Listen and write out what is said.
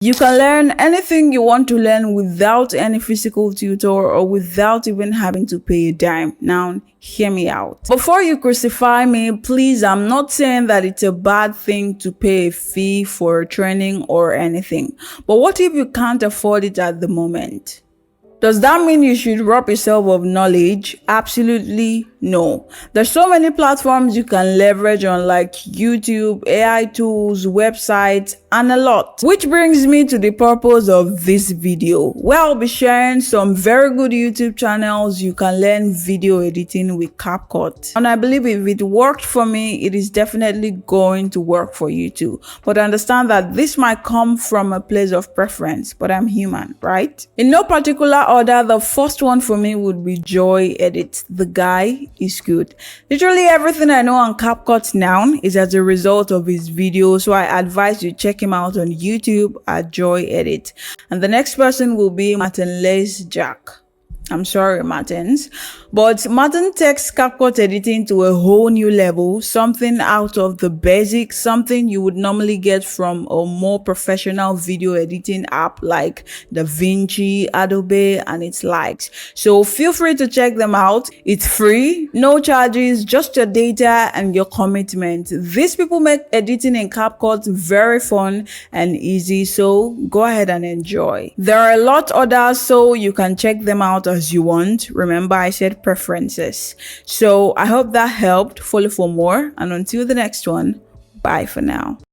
You can learn anything you want to learn without any physical tutor or without even having to pay a dime. Now, hear me out. Before you crucify me, please, I'm not saying that it's a bad thing to pay a fee for training or anything. But what if you can't afford it at the moment? Does that mean you should rob yourself of knowledge? Absolutely no. There's so many platforms you can leverage on, like YouTube, AI tools, websites, and a lot. Which brings me to the purpose of this video, where I'll be sharing some very good YouTube channels you can learn video editing with Capcut. And I believe if it worked for me, it is definitely going to work for you too. But understand that this might come from a place of preference, but I'm human, right? In no particular order, the first one for me would be Joy Edit. The guy is good. Literally everything I know on Capcut now is as a result of his videos, so I advise you check him out on YouTube at Joy Edit. And the next person will be Lešnjak. I'm sorry, Martins. But Martin takes Capcut editing to a whole new level, something out of the basics, something you would normally get from a more professional video editing app like DaVinci, Adobe, and its likes. So feel free to check them out. It's free, no charges, just your data and your commitment. These people make editing in Capcut very fun and easy, so go ahead and enjoy. There are a lot others, so you can check them out as you want. Remember, I said preferences. So I hope that helped. Follow for more, and until the next one, bye for now.